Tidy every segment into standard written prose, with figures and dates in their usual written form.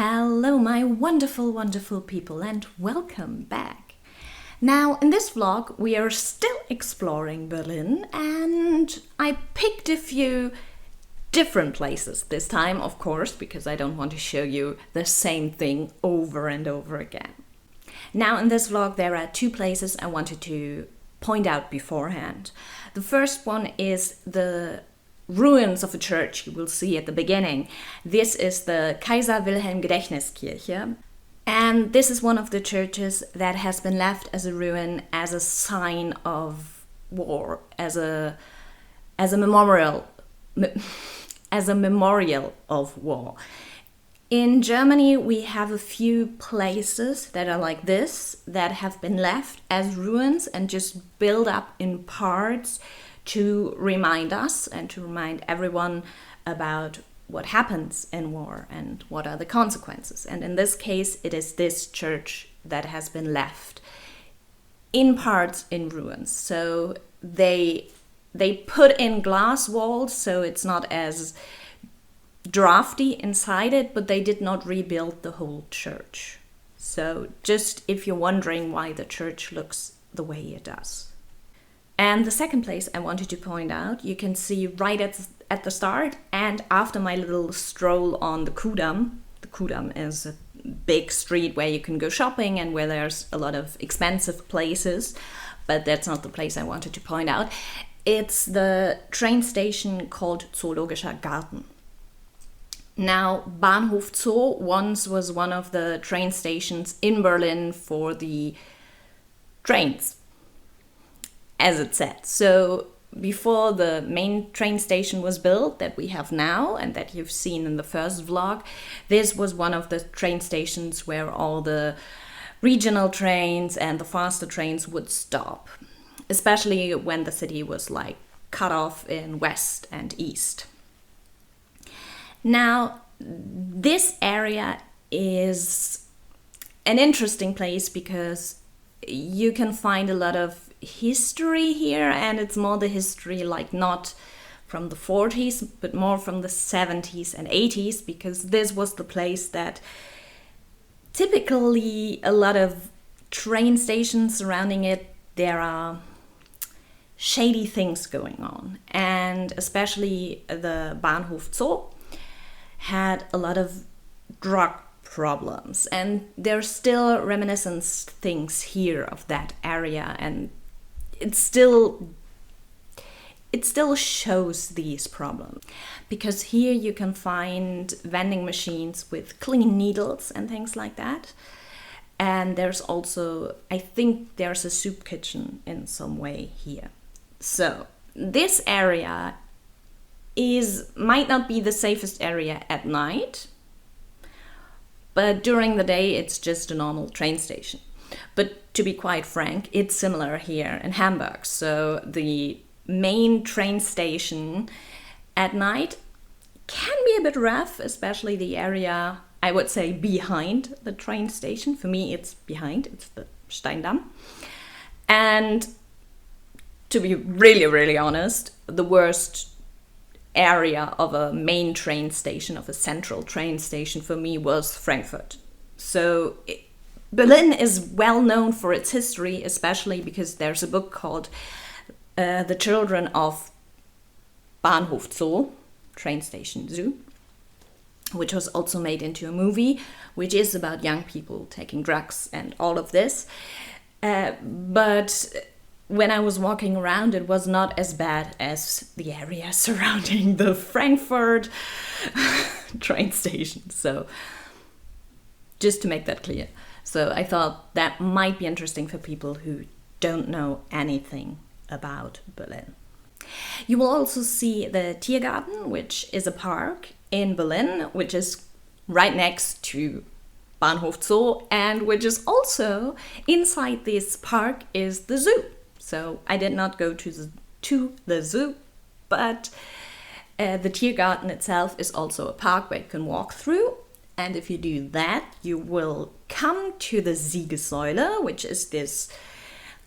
Hello, my wonderful, wonderful people, and welcome back. Now, in this vlog, we are still exploring Berlin, and I picked a few different places this time, of course, because I don't want to show you the same thing over and over again. Now, in this vlog, there are two places I wanted to point out beforehand. The first one is the ruins of a church you will see at the beginning. This is the Kaiser Wilhelm Gedächtniskirche, and this is one of the churches that has been left as a ruin, as a sign of war, as a memorial of war. In Germany, we have a few places that are like this, that have been left as ruins and just built up in parts to remind us and to remind everyone about what happens in war and what are the consequences. And in this case, it is this church that has been left in parts in ruins. So they put in glass walls, so it's not as drafty inside it, but they did not rebuild the whole church. So just if you're wondering why the church looks the way it does. And the second place I wanted to point out, you can see right at the start and after my little stroll on the Kudamm. The Kudamm is a big street where you can go shopping and where there's a lot of expensive places, but that's not the place I wanted to point out. It's the train station called Zoologischer Garten. Now, Bahnhof Zoo once was one of the train stations in Berlin for the trains, as it said. So before the main train station was built that we have now and that you've seen in the first vlog, this was one of the train stations where all the regional trains and the faster trains would stop, especially when the city was like cut off in west and east. Now, this area is an interesting place because you can find a lot of history here, and it's more the history like not from the 40s but more from the 70s and 80s, because this was the place that typically a lot of train stations surrounding it, there are shady things going on, and especially the Bahnhof Zoo had a lot of drug problems, and there's still reminiscence things here of that area, and it still shows these problems, because here you can find vending machines with clean needles and things like that, and there's also, I think there's a soup kitchen in some way here. So this area might not be the safest area at night, but during the day it's just a normal train station. But to be quite frank, it's similar here in Hamburg. So the main train station at night can be a bit rough, especially the area, I would say, behind the train station. For me, it's behind, it's the Steindamm. And to be really, really honest, the worst area of a main train station, of a central train station for me, was Frankfurt. So Berlin is well known for its history, especially because there's a book called The Children of Bahnhof Zoo, Train Station Zoo, which was also made into a movie, which is about young people taking drugs and all of this. But when I was walking around, it was not as bad as the area surrounding the Frankfurt train station. So just to make that clear. So I thought that might be interesting for people who don't know anything about Berlin. You will also see the Tiergarten, which is a park in Berlin, which is right next to Bahnhof Zoo, and which is also inside this park is the zoo. So I did not go to the zoo, but the Tiergarten itself is also a park where you can walk through. And if you do that, you will come to the Siegessäule, which is this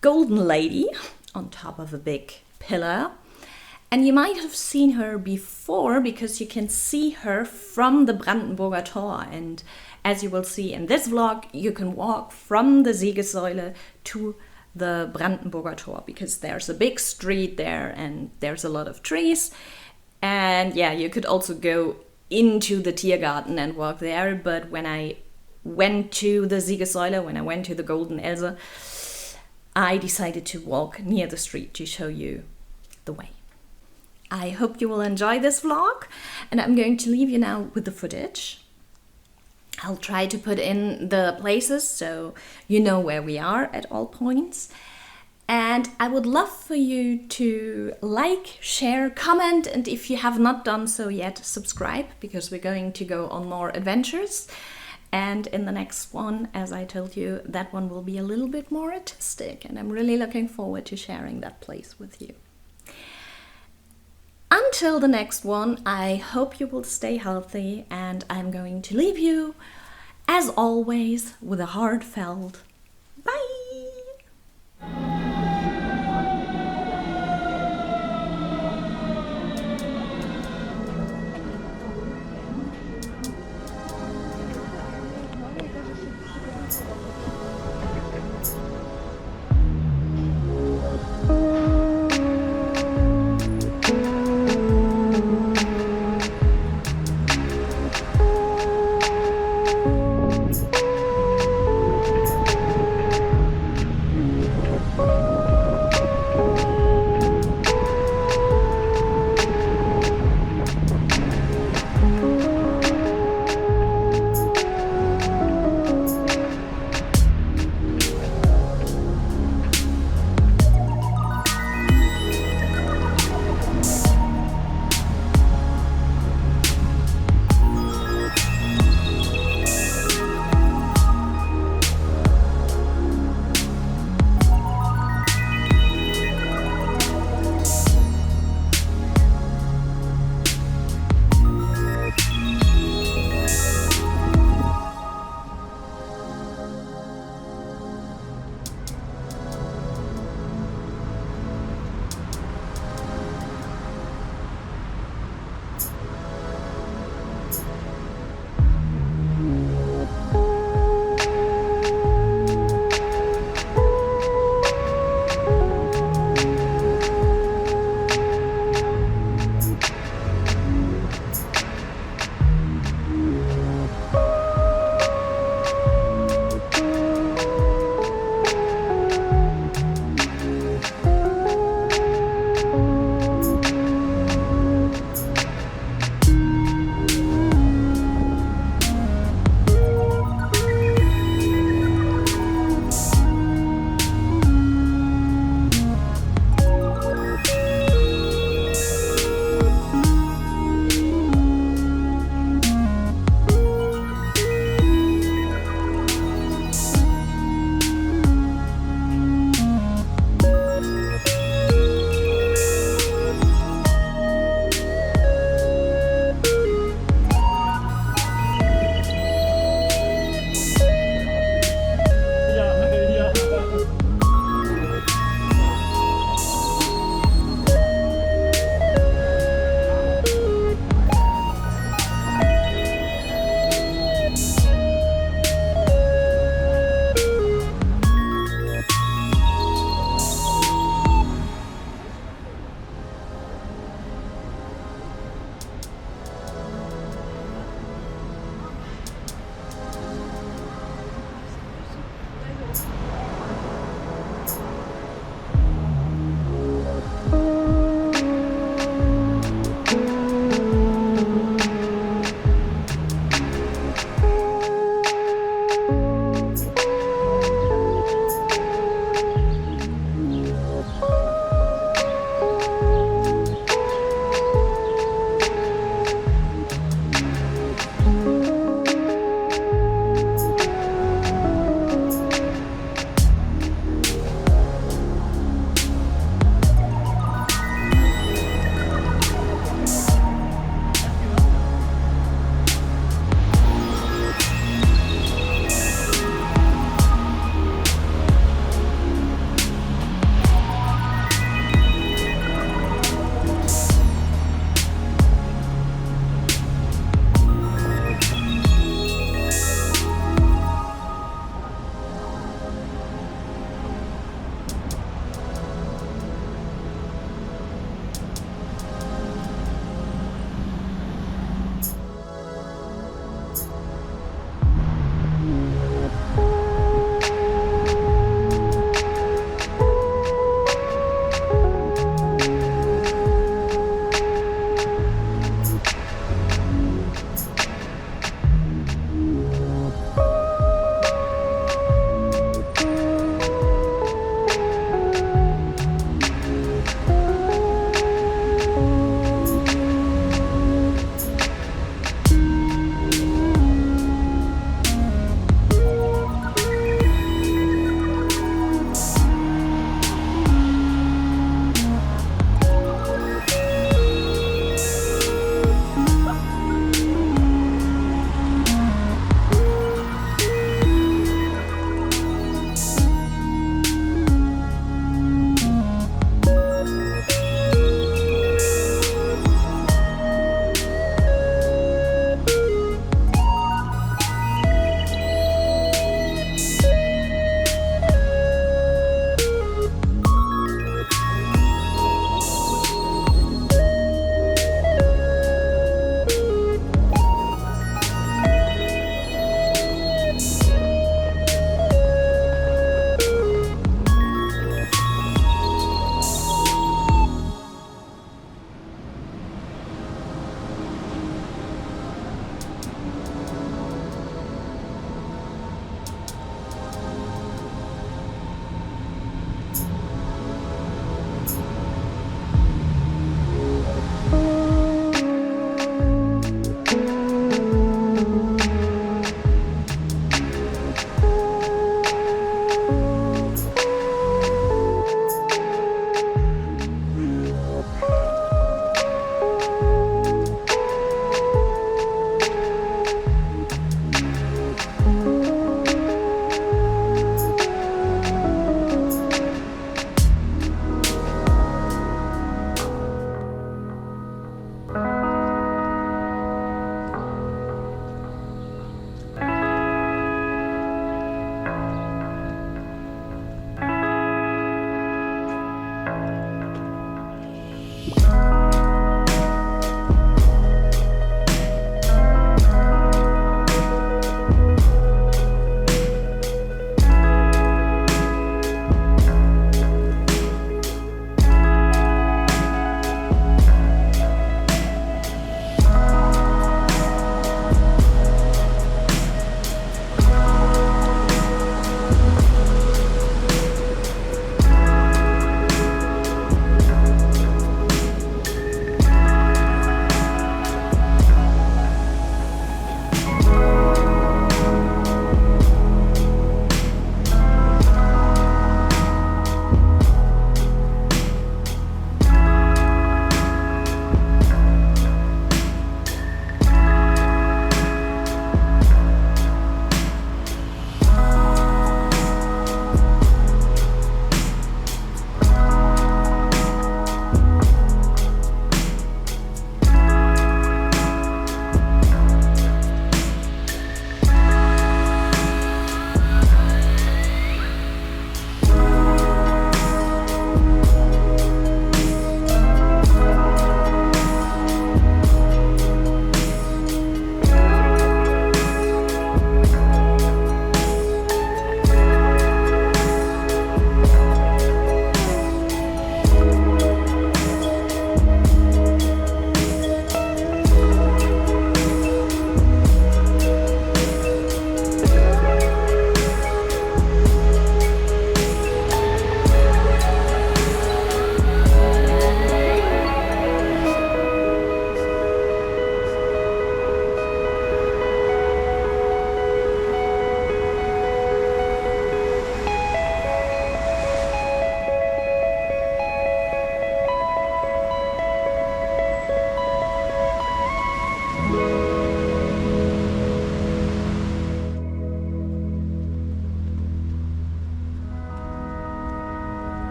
golden lady on top of a big pillar. And you might have seen her before because you can see her from the Brandenburger Tor. And as you will see in this vlog, you can walk from the Siegessäule to the Brandenburger Tor because there's a big street there and there's a lot of trees. And yeah, you could also go into the Tiergarten and walk there. But when I went to the Siegessäule, when I went to the Golden Else, I decided to walk near the street to show you the way. I hope you will enjoy this vlog, and I'm going to leave you now with the footage. I'll try to put in the places so you know where we are at all points. And I would love for you to like, share, comment, and if you have not done so yet, subscribe, because we're going to go on more adventures. And in the next one, as I told you, that one will be a little bit more artistic, and I'm really looking forward to sharing that place with you. Until the next one, I hope you will stay healthy, and I'm going to leave you, as always, with a heartfelt bye!